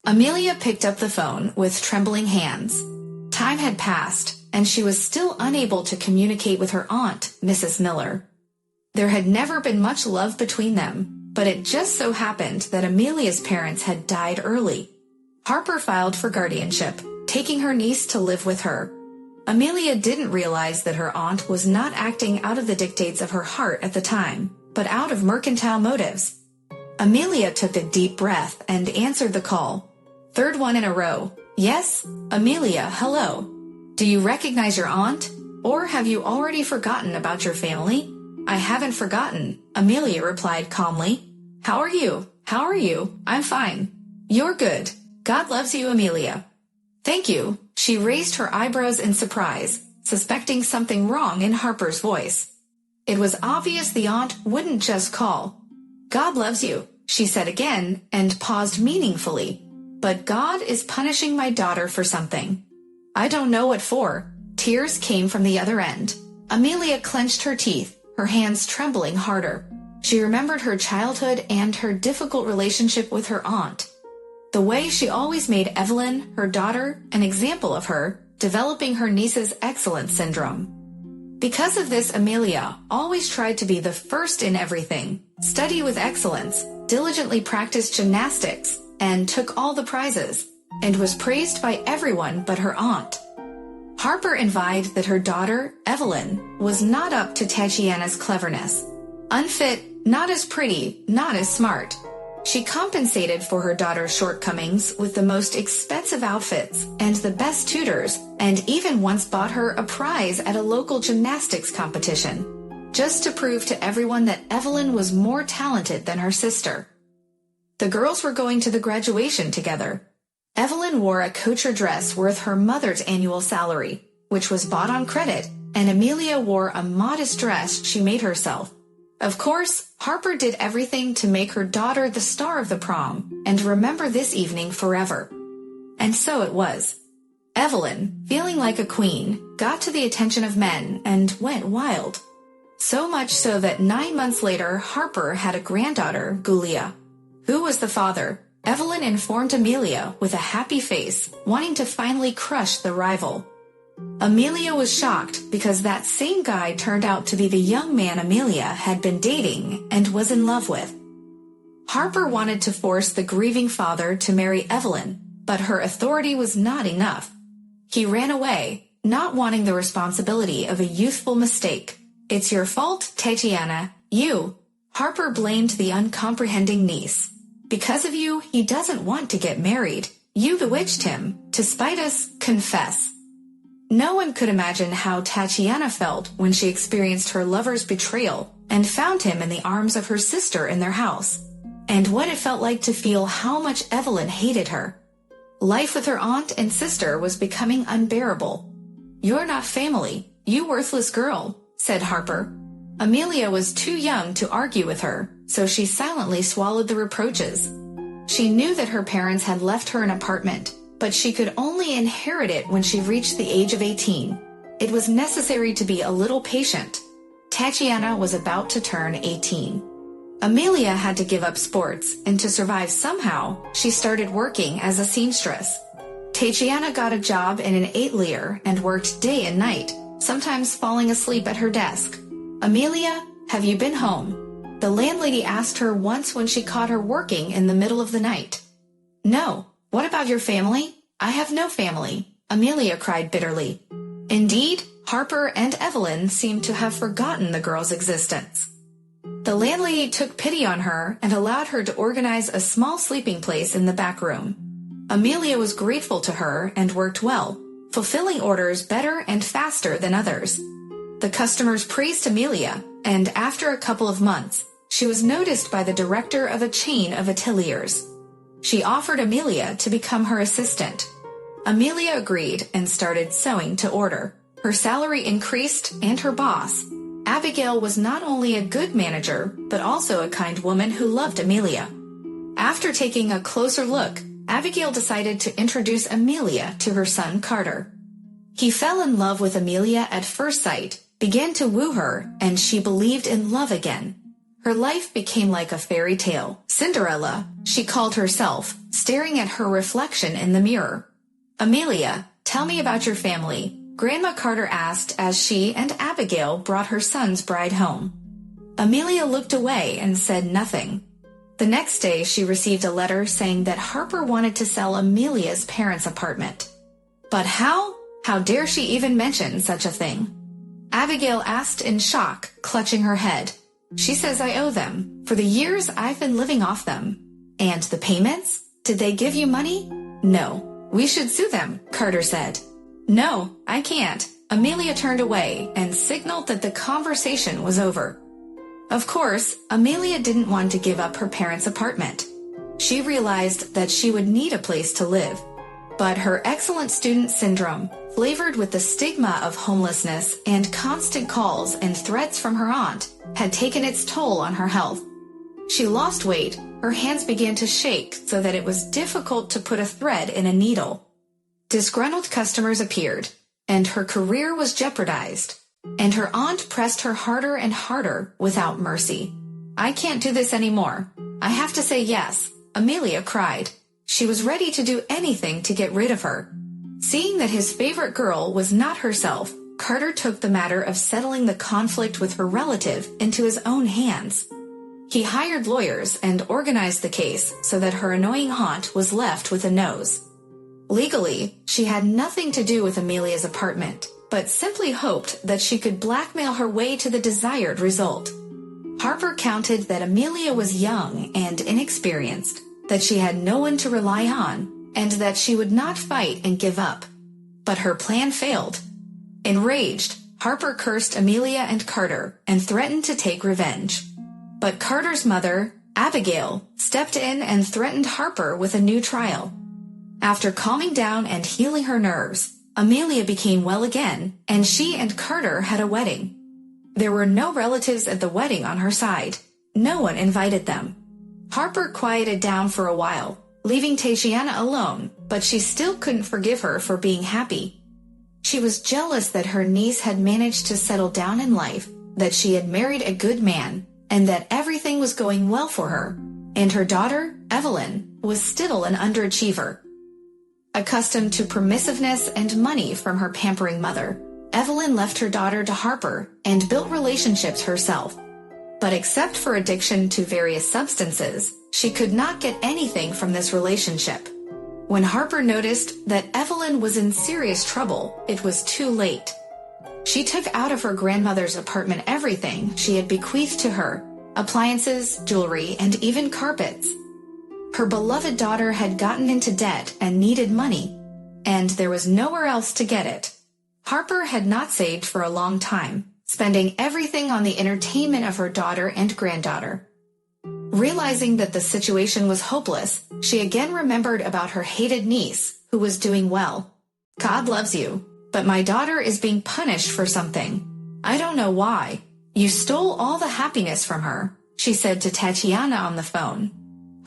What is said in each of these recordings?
Amelia picked up the phone with trembling hands. Time had passed, and she was still unable to communicate with her aunt, Mrs. Miller. There had never been much love between them, but it just so happened that Amelia's parents had died early. Harper filed for guardianship, taking her niece to live with her. Amelia didn't realize that her aunt was not acting out of the dictates of her heart at the time, but out of mercantile motives. Amelia took a deep breath and answered the call. Third one in a row. Yes, Amelia, hello. Do you recognize your aunt? Or have you already forgotten about your family? I haven't forgotten, Amelia replied calmly. How are you? How are you? I'm fine. You're good. God loves you, Amelia. Thank you. She raised her eyebrows in surprise, suspecting something wrong in Harper's voice. It was obvious the aunt wouldn't just call. God loves you, she said again, and paused meaningfully. But God is punishing my daughter for something. I don't know what for. Tears came from the other end. Amelia clenched her teeth, her hands trembling harder. She remembered her childhood and her difficult relationship with her aunt. The way she always made Evelyn, her daughter, an example of her, developing her niece's excellence syndrome. Because of this, Amelia always tried to be the first in everything, study with excellence, diligently practiced gymnastics, and took all the prizes, and was praised by everyone but her aunt. Harper invited that her daughter, Evelyn, was not up to Tatiana's cleverness. Unfit, not as pretty, not as smart. She compensated for her daughter's shortcomings with the most expensive outfits and the best tutors, and even once bought her a prize at a local gymnastics competition, just to prove to everyone that Evelyn was more talented than her sister. The girls were going to the graduation together. Evelyn wore a couture dress worth her mother's annual salary, which was bought on credit, and Amelia wore a modest dress she made herself. Of course, Harper did everything to make her daughter the star of the prom and remember this evening forever. And so it was. Evelyn, feeling like a queen, got to the attention of men and went wild. So much so that 9 months later, Harper had a granddaughter, Gulia. Who was the father? Evelyn informed Amelia with a happy face, wanting to finally crush the rival. Amelia was shocked because that same guy turned out to be the young man Amelia had been dating and was in love with. Harper wanted to force the grieving father to marry Evelyn, but her authority was not enough. He ran away, not wanting the responsibility of a youthful mistake. It's your fault, Tatiana, you. Harper blamed the uncomprehending niece. Because of you, he doesn't want to get married. You bewitched him. To spite us, confess. No one could imagine how Tatiana felt when she experienced her lover's betrayal and found him in the arms of her sister in their house, and what it felt like to feel how much Evelyn hated her. Life with her aunt and sister was becoming unbearable. You're not family, you worthless girl, said Harper. Amelia was too young to argue with her, so she silently swallowed the reproaches. She knew that her parents had left her an apartment, but she could only inherit it when she reached the age of 18. It was necessary to be a little patient. Tatiana was about to turn 18. Amelia had to give up sports, and to survive somehow, she started working as a seamstress. Tatiana got a job in an atelier and worked day and night, sometimes falling asleep at her desk. Amelia, have you been home? The landlady asked her once when she caught her working in the middle of the night. No. What about your family? I have no family, Amelia cried bitterly. Indeed, Harper and Evelyn seemed to have forgotten the girl's existence. The landlady took pity on her and allowed her to organize a small sleeping place in the back room. Amelia was grateful to her and worked well, fulfilling orders better and faster than others. The customers praised Amelia, and after a couple of months, she was noticed by the director of a chain of ateliers. She offered Amelia to become her assistant. Amelia agreed and started sewing to order. Her salary increased, and her boss, Abigail, was not only a good manager, but also a kind woman who loved Amelia. After taking a closer look, Abigail decided to introduce Amelia to her son Carter. He fell in love with Amelia at first sight, began to woo her, and she believed in love again. Her life became like a fairy tale. Cinderella, she called herself, staring at her reflection in the mirror. "Amelia, tell me about your family," Grandma Carter asked as she and Abigail brought her son's bride home. Amelia looked away and said nothing. The next day she received a letter saying that Harper wanted to sell Amelia's parents' apartment. But how? How dare she even mention such a thing? Abigail asked in shock, clutching her head. "She says I owe them. For the years I've been living off them." "And the payments? Did they give you money?" "No. We should sue them," Carter said. "No, I can't." Amelia turned away and signaled that the conversation was over. Of course, Amelia didn't want to give up her parents' apartment. She realized that she would need a place to live. But her excellent student syndrome, flavored with the stigma of homelessness and constant calls and threats from her aunt, had taken its toll on her health. She lost weight, her hands began to shake so that it was difficult to put a thread in a needle. Disgruntled customers appeared, and her career was jeopardized. And her aunt pressed her harder and harder without mercy. "I can't do this anymore. I have to say yes," Amelia cried. She was ready to do anything to get rid of her. Seeing that his favorite girl was not herself, Carter took the matter of settling the conflict with her relative into his own hands. He hired lawyers and organized the case so that her annoying aunt was left with a nose. Legally, she had nothing to do with Amelia's apartment, but simply hoped that she could blackmail her way to the desired result. Harper counted that Amelia was young and inexperienced, that she had no one to rely on, and that she would not fight and give up. But her plan failed. Enraged, Harper cursed Amelia and Carter and threatened to take revenge. But Carter's mother, Abigail, stepped in and threatened Harper with a new trial. After calming down and healing her nerves, Amelia became well again, and she and Carter had a wedding. There were no relatives at the wedding on her side. No one invited them. Harper quieted down for a while, leaving Tatiana alone, but she still couldn't forgive her for being happy. She was jealous that her niece had managed to settle down in life, that she had married a good man, and that everything was going well for her. And her daughter, Evelyn, was still an underachiever. Accustomed to permissiveness and money from her pampering mother, Evelyn left her daughter to Harper and built relationships herself. But except for addiction to various substances, she could not get anything from this relationship. When Harper noticed that Evelyn was in serious trouble, it was too late. She took out of her grandmother's apartment everything she had bequeathed to her: appliances, jewelry, and even carpets. Her beloved daughter had gotten into debt and needed money, and there was nowhere else to get it. Harper had not saved for a long time, spending everything on the entertainment of her daughter and granddaughter. Realizing that the situation was hopeless, she again remembered about her hated niece, who was doing well. "God loves you, but my daughter is being punished for something. I don't know why. You stole all the happiness from her," she said to Tatiana on the phone.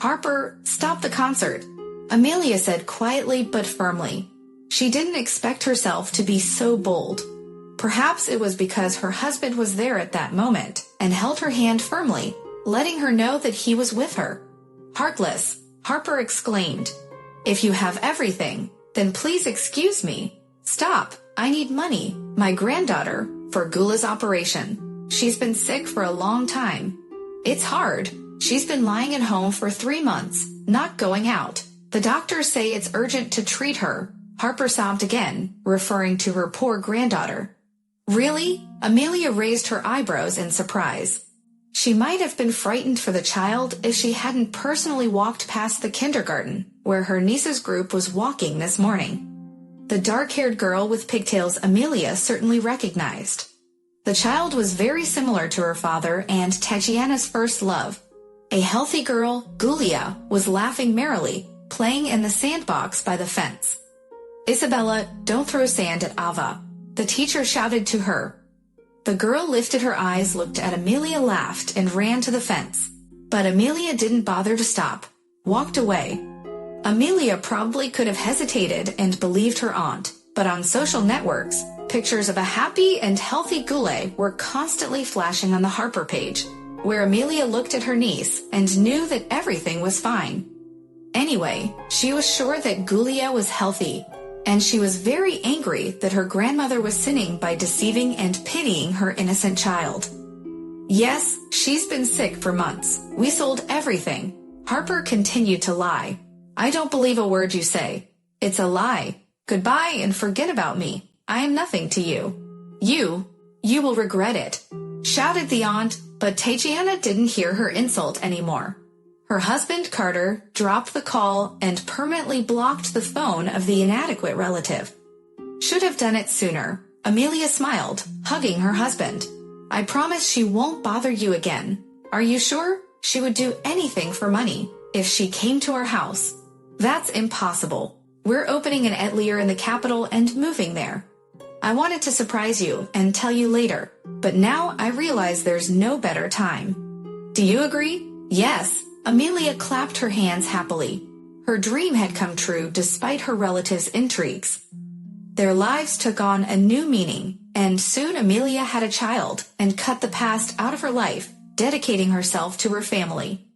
"Harper, stop the concert," Amelia said quietly but firmly. She didn't expect herself to be so bold. Perhaps it was because her husband was there at that moment and held her hand firmly, letting her know that he was with her. "Heartless," Harper exclaimed. "If you have everything, then please excuse me. Stop, I need money, my granddaughter, for Gula's operation. She's been sick for a long time. It's hard. She's been lying at home for 3 months, not going out. The doctors say it's urgent to treat her." Harper sobbed again, referring to her poor granddaughter. "Really?" Amelia raised her eyebrows in surprise. She might have been frightened for the child if she hadn't personally walked past the kindergarten, where her niece's group was walking this morning. The dark-haired girl with pigtails Amelia certainly recognized. The child was very similar to her father and Tatiana's first love. A healthy girl, Gulia, was laughing merrily, playing in the sandbox by the fence. "Isabella, don't throw sand at Ava," the teacher shouted to her. The girl lifted her eyes, looked at Amelia, laughed, and ran to the fence. But Amelia didn't bother to stop, walked away. Amelia probably could have hesitated and believed her aunt, but on social networks, pictures of a happy and healthy Gule were constantly flashing on the Harper page, where Amelia looked at her niece and knew that everything was fine. Anyway, she was sure that Giulia was healthy, and she was very angry that her grandmother was sinning by deceiving and pitying her innocent child. Yes, she's been sick for months. We sold everything. Harper continued to lie. I don't believe a word you say. It's a lie. Goodbye and forget about me. I am nothing to you. You will regret it, shouted the aunt, but Tatiana didn't hear her insult anymore. Her husband, Carter, dropped the call and permanently blocked the phone of the inadequate relative. Should have done it sooner. Amelia smiled, hugging her husband. I promise she won't bother you again. Are you sure? She would do anything for money if she came to our house. That's impossible. We're opening an atelier in the capital and moving there. I wanted to surprise you and tell you later, but now I realize there's no better time. Do you agree? Yes. Amelia clapped her hands happily. Her dream had come true despite her relatives' intrigues. Their lives took on a new meaning, and soon Amelia had a child and cut the past out of her life, dedicating herself to her family.